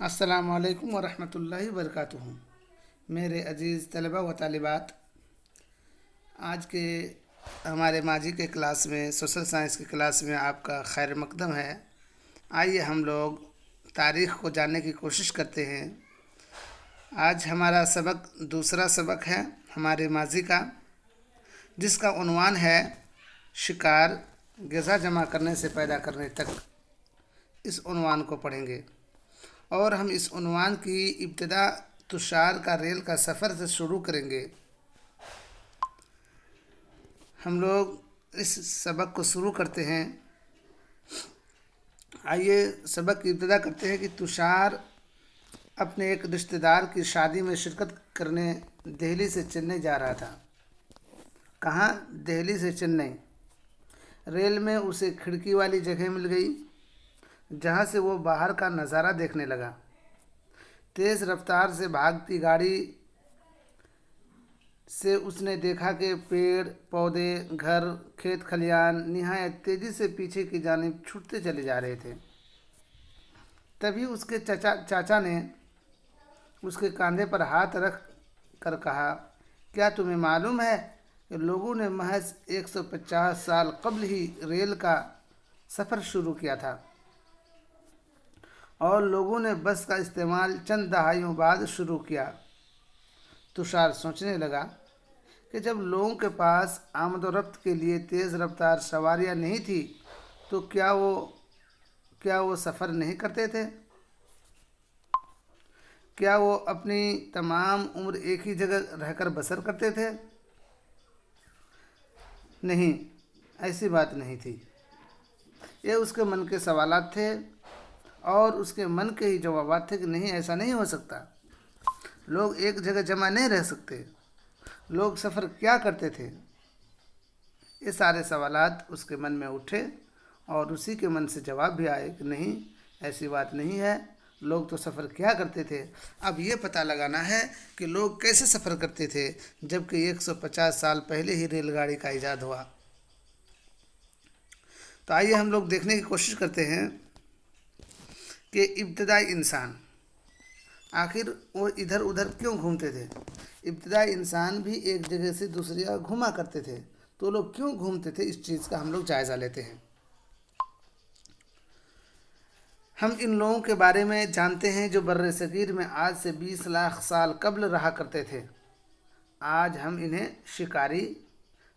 السلام علیکم ورحمۃ اللہ وبرکاتہ۔ میرے عزیز طلبہ و طالبات، آج کے ہمارے ماضی کے کلاس میں سوشل سائنس کی کلاس میں آپ کا خیر مقدم ہے۔ آئیے ہم لوگ تاریخ کو جاننے کی کوشش کرتے ہیں۔ آج ہمارا دوسرا سبق ہے ہمارے ماضی کا، جس کا عنوان ہے شکار غذا جمع کرنے سے پیدا کرنے تک۔ اس عنوان کو پڑھیں گے اور ہم اس عنوان کی ابتدا تشار کا ریل کا سفر سے شروع کریں گے۔ ہم لوگ اس سبق کو شروع کرتے ہیں۔ آئیے سبق کی ابتدا کرتے ہیں کہ تشار اپنے ایک رشتہ دار کی شادی میں شرکت کرنے دہلی سے چنئی جا رہا تھا۔ کہاں؟ دہلی سے چنئی۔ ریل میں اسے کھڑکی والی جگہ مل گئی، جہاں سے وہ باہر کا نظارہ دیکھنے لگا۔ تیز رفتار سے بھاگتی گاڑی سے اس نے دیکھا کہ پیڑ پودے، گھر، کھیت کھلیان نہایت تیزی سے پیچھے کی جانب چھوٹتے چلے جا رہے تھے۔ تبھی اس کے چاچا نے اس کے کاندھے پر ہاتھ رکھ کر کہا، کیا تمہیں معلوم ہے کہ لوگوں نے محض 150 سال قبل ہی ریل کا سفر شروع کیا تھا، اور لوگوں نے بس کا استعمال چند دہائیوں بعد شروع کیا۔ تشار سوچنے لگا کہ جب لوگوں کے پاس آمد و رفت کے لیے تیز رفتار سواریاں نہیں تھیں تو کیا وہ سفر نہیں کرتے تھے؟ کیا وہ اپنی تمام عمر ایک ہی جگہ رہ کر بسر کرتے تھے؟ نہیں، ایسی بات نہیں تھی۔ یہ اس کے من کے سوالات تھے اور اس کے من کے ہی جوابات تھے کہ نہیں، ایسا نہیں ہو سکتا۔ لوگ ایک جگہ جمع نہیں رہ سکتے۔ لوگ سفر کیا کرتے تھے؟ یہ سارے سوالات اس کے من میں اٹھے اور اسی کے من سے جواب بھی آئے کہ نہیں، ایسی بات نہیں ہے، لوگ تو سفر کیا کرتے تھے۔ اب یہ پتہ لگانا ہے کہ لوگ کیسے سفر کرتے تھے جبکہ 150 سال پہلے ہی ریل گاڑی کا ایجاد ہوا۔ تو آئیے ہم لوگ دیکھنے کی کوشش کرتے ہیں کہ ابتدائی انسان آخر وہ ادھر ادھر کیوں گھومتے تھے۔ ابتدائی انسان بھی ایک جگہ سے دوسری جگہ گھوما کرتے تھے، تو لوگ کیوں گھومتے تھے، اس چیز کا ہم لوگ جائزہ لیتے ہیں۔ ہم ان لوگوں کے بارے میں جانتے ہیں جو بر صغیر میں آج سے 20 لاکھ سال قبل رہا کرتے تھے۔ آج ہم انہیں شکاری،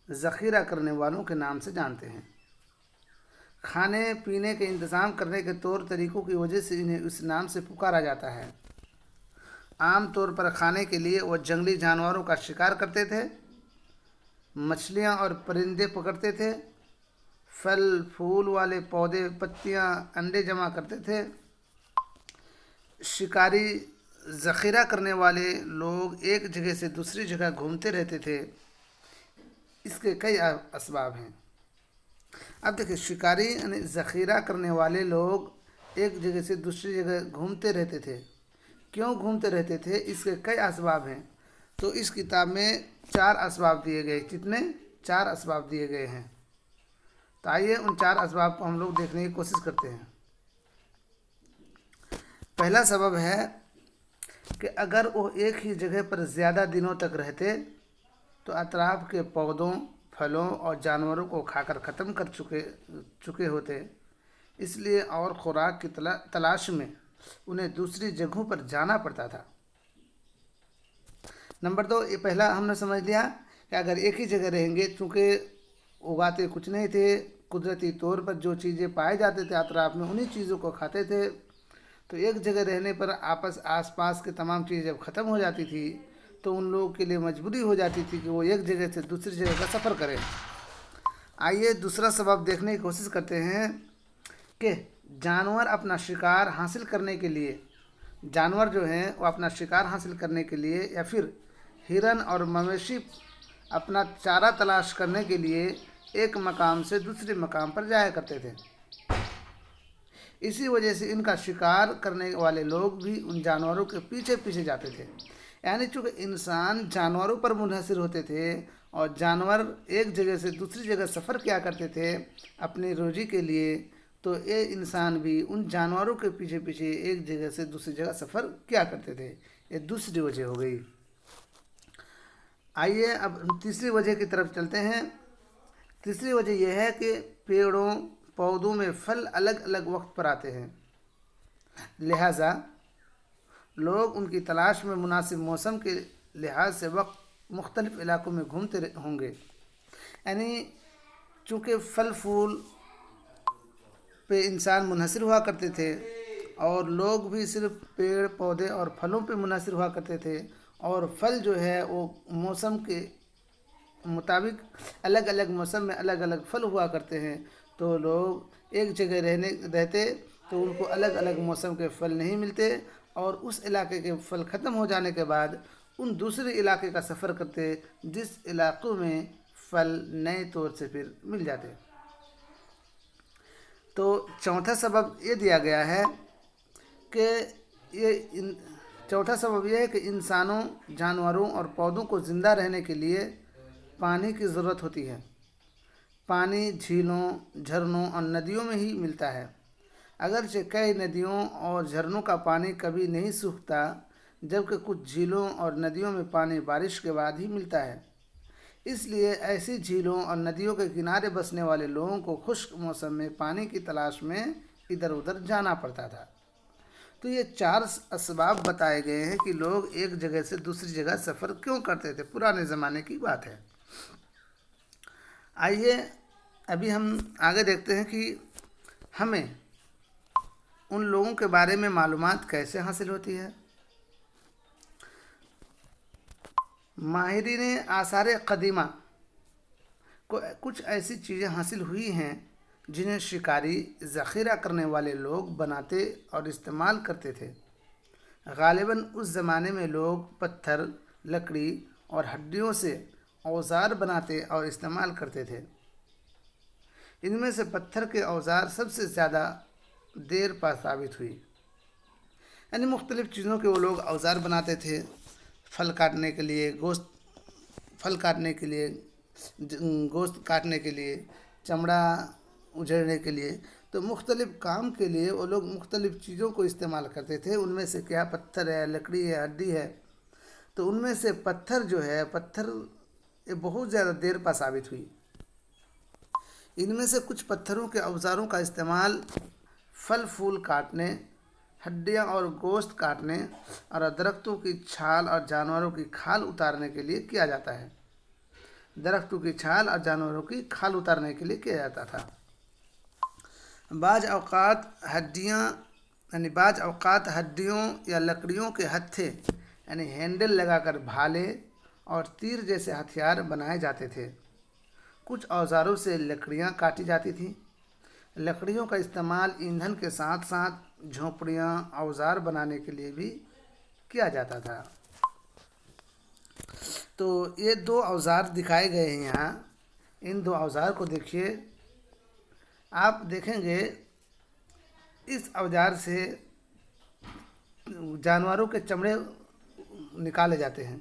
ذخیرہ کرنے والوں کے نام سے جانتے ہیں۔ کھانے پینے کے انتظام کرنے کے طور طریقوں کی وجہ سے انہیں اس نام سے پکارا جاتا ہے۔ عام طور پر کھانے کے لیے وہ جنگلی جانوروں کا شکار کرتے تھے، مچھلیاں اور پرندے پکڑتے تھے، پھل پھول والے پودے، پتیاں، انڈے جمع کرتے تھے۔ شکاری، ذخیرہ کرنے والے لوگ ایک جگہ سے دوسری جگہ گھومتے رہتے تھے۔ اس کے کئی اسباب ہیں۔ اب دیکھیں، شکاری یعنی ذخیرہ کرنے والے لوگ ایک جگہ سے دوسری جگہ گھومتے رہتے تھے۔ کیوں گھومتے رہتے تھے؟ اس کے کئی اسباب ہیں۔ تو اس کتاب میں 4 اسباب دیے گئے۔ کتنے؟ 4 اسباب دیے گئے ہیں۔ تو آئیے ان 4 اسباب کو ہم لوگ دیکھنے کی کوشش کرتے ہیں۔ پہلا سبب ہے کہ اگر وہ ایک ہی جگہ پر زیادہ دنوں تک رہتے تو اطراف کے پودوں، پھلوں اور جانوروں کو کھا کر ختم کر چکے ہوتے، اس لیے اور خوراک کی تلاش میں انہیں دوسری جگہوں پر جانا پڑتا تھا۔ نمبر 2، یہ پہلا ہم نے سمجھ لیا کہ اگر ایک ہی جگہ رہیں گے، چونکہ اگاتے کچھ نہیں تھے، قدرتی طور پر جو چیزیں پائے جاتے تھے اطراف میں انہی چیزوں کو کھاتے تھے، تو ایک جگہ رہنے پر آس پاس کے تمام چیزیں جب ختم ہو جاتی تھی تو ان لوگوں کے لیے مجبوری ہو جاتی تھی کہ وہ ایک جگہ سے دوسری جگہ کا سفر کریں۔ آئیے دوسرا سبب دیکھنے کی کوشش کرتے ہیں کہ جانور اپنا شکار حاصل کرنے کے لیے، جانور جو ہیں وہ اپنا شکار حاصل کرنے کے لیے یا پھر ہرن اور مویشی اپنا چارہ تلاش کرنے کے لیے ایک مقام سے دوسرے مقام پر جایا کرتے تھے۔ اسی وجہ سے ان کا شکار کرنے والے لوگ بھی ان جانوروں کے پیچھے پیچھے جاتے تھے۔ یعنی چونکہ انسان جانوروں پر منحصر ہوتے تھے اور جانور ایک جگہ سے دوسری جگہ سفر کیا کرتے تھے اپنی روزی کے لیے، تو یہ انسان بھی ان جانوروں کے پیچھے پیچھے ایک جگہ سے دوسری جگہ سفر کیا کرتے تھے۔ یہ دوسری وجہ ہو گئی۔ آئیے اب ہم تیسری وجہ کی طرف چلتے ہیں۔ تیسری وجہ یہ ہے کہ پیڑوں پودوں میں پھل الگ الگ وقت پر آتے ہیں، لہٰذا لوگ ان کی تلاش میں مناسب موسم کے لحاظ سے وقت مختلف علاقوں میں گھومتے ہوں گے۔ یعنی چونکہ پھل پھول پہ انسان منحصر ہوا کرتے تھے، اور لوگ بھی صرف پیڑ پودے اور پھلوں پہ منحصر ہوا کرتے تھے، اور پھل جو ہے وہ موسم کے مطابق الگ الگ موسم میں الگ الگ پھل ہوا کرتے ہیں، تو لوگ ایک جگہ رہتے تو ان کو الگ الگ موسم کے پھل نہیں ملتے، اور اس علاقے کے پھل ختم ہو جانے کے بعد ان دوسرے علاقے کا سفر کرتے جس علاقوں میں پھل نئے طور سے پھر مل جاتے۔ تو چوتھا سبب یہ دیا گیا ہے کہ چوتھا سبب یہ ہے کہ انسانوں، جانوروں اور پودوں کو زندہ رہنے کے لیے پانی کی ضرورت ہوتی ہے۔ پانی جھیلوں، جھرنوں اور ندیوں میں ہی ملتا ہے، اگرچہ کئی ندیوں اور جھرنوں کا پانی کبھی نہیں سوکھتا، جبکہ کچھ جھیلوں اور ندیوں میں پانی بارش کے بعد ہی ملتا ہے۔ اس لیے ایسی جھیلوں اور ندیوں کے کنارے بسنے والے لوگوں کو خشک موسم میں پانی کی تلاش میں ادھر ادھر جانا پڑتا تھا۔ تو یہ 4 اسباب بتائے گئے ہیں کہ لوگ ایک جگہ سے دوسری جگہ سفر کیوں کرتے تھے، پرانے زمانے کی بات ہے۔ آئیے ابھی ہم آگے دیکھتے ہیں کہ ہمیں ان لوگوں کے بارے میں معلومات کیسے حاصل ہوتی ہے۔ ماہرین آثار قدیمہ کو کچھ ایسی چیزیں حاصل ہوئی ہیں جنہیں شکاری، ذخیرہ کرنے والے لوگ بناتے اور استعمال کرتے تھے۔ غالباً اس زمانے میں لوگ پتھر، لکڑی اور ہڈیوں سے اوزار بناتے اور استعمال کرتے تھے۔ ان میں سے پتھر کے اوزار سب سے زیادہ دیر پا ثابت ہوئی۔ یعنی مختلف چیزوں کے وہ لوگ اوزار بناتے تھے، پھل کاٹنے کے لیے، گوشت کاٹنے کے لیے، چمڑا اجھیڑنے کے لیے، تو مختلف کام کے لیے وہ لوگ مختلف چیزوں کو استعمال کرتے تھے۔ ان میں سے کیا پتھر ہے، لکڑی ہے، ہڈی ہے۔ تو ان میں سے پتھر جو ہے، یہ بہت زیادہ دیر پا ثابت ہوئی۔ ان میں سے کچھ پتھروں کے اوزاروں کا استعمال پھل پھول کاٹنے، ہڈیاں اور گوشت کاٹنے، اور درختوں کی چھال اور جانوروں کی کھال اتارنے کے لیے کیا جاتا ہے۔ درختوں کی چھال اور جانوروں کی کھال اتارنے کے لیے کیا جاتا تھا۔ بعض اوقات ہڈیوں یا لکڑیوں کے ہتھے یعنی ہینڈل لگا کر بھالے اور تیر جیسے ہتھیار بنائے جاتے تھے۔ کچھ اوزاروں سے لکڑیاں کاٹی جاتی تھیں۔ لکڑیوں کا استعمال ایندھن کے ساتھ ساتھ جھونپڑیاں، اوزار بنانے کے لیے بھی کیا جاتا تھا۔ تو یہ 2 اوزار دکھائے گئے ہیں یہاں۔ ان 2 اوزار کو دیکھیے، آپ دیکھیں گے اس اوزار سے جانوروں کے چمڑے نکالے جاتے ہیں،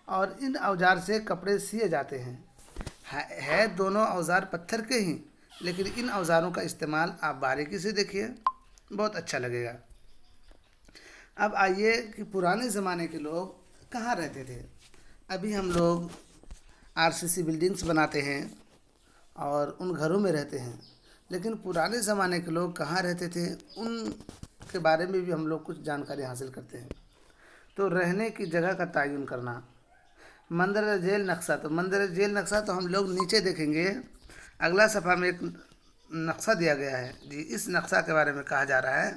اور ان اوزار سے کپڑے سیے جاتے ہیں۔ ہے دونوں اوزار پتھر کے ہی، لیکن ان اوزاروں کا استعمال آپ باریکی سے دیکھیے، بہت اچھا لگے گا۔ اب آئیے کہ پرانے زمانے کے لوگ کہاں رہتے تھے۔ ابھی ہم لوگ RCC بلڈنگس بناتے ہیں اور ان گھروں میں رہتے ہیں، لیکن پرانے زمانے کے لوگ کہاں رہتے تھے ان کے بارے میں بھی ہم لوگ کچھ جانکاری حاصل کرتے ہیں۔ تو رہنے کی جگہ کا تعین کرنا، مندرجہ ذیل نقشہ۔ تو مندرجہ ذیل نقشہ تو ہم لوگ نیچے دیکھیں گے، اگلا صفحہ میں ایک نقشہ دیا گیا ہے جی، اس نقشہ کے بارے میں کہا جا رہا ہے۔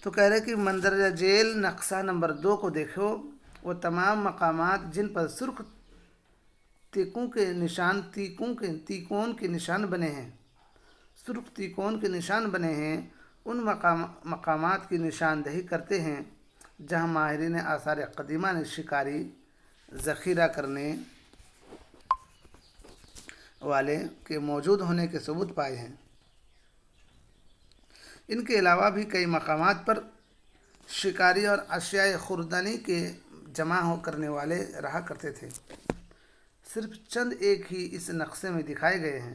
تو کہہ رہے کہ مندرجہ ذیل نقشہ نمبر 2 کو دیکھو، وہ تمام مقامات جن پر سرخ تیکون کے نشان بنے ہیں، ان مقامات کی نشاندہی کرتے ہیں جہاں ماہرین آثار قدیمہ نے شکاری، ذخیرہ کرنے والے کے موجود ہونے کے ثبوت پائے ہیں۔ ان کے علاوہ بھی کئی مقامات پر شکاری اور اشیاء خوردنی کے جمع کرنے والے رہا کرتے تھے۔ صرف چند ایک ہی اس نقشے میں دکھائے گئے ہیں۔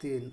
3।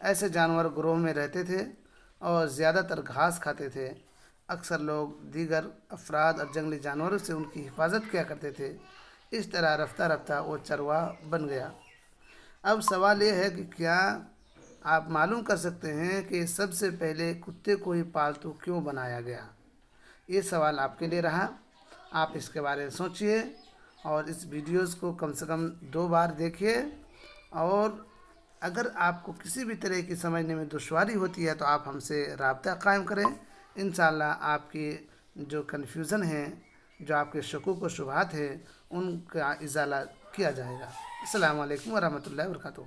ایسے جانور گروہ میں رہتے تھے اور زیادہ تر گھاس کھاتے تھے۔ اکثر لوگ دیگر افراد اور جنگلی جانوروں سے ان کی حفاظت کیا کرتے تھے۔ اس طرح رفتہ رفتہ وہ چرواہ بن گیا۔ اب سوال یہ ہے کہ کیا آپ معلوم کر سکتے ہیں کہ سب سے پہلے کتے کو ہی پالتو کیوں بنایا گیا؟ یہ سوال آپ کے لیے رہا۔ آپ اس کے بارے میں سوچئے اور اس ویڈیوز کو کم سے کم 2 بار دیکھیے، اور اگر آپ کو کسی بھی طرح کی سمجھنے میں دشواری ہوتی ہے تو آپ ہم سے رابطہ قائم کریں۔ انشاءاللہ آپ کی جو کنفیوژن ہیں، جو آپ کے شکوک و شبہات ہیں، ان کا ازالہ کیا جائے گا۔ السلام علیکم ورحمۃ اللہ وبرکاتہ۔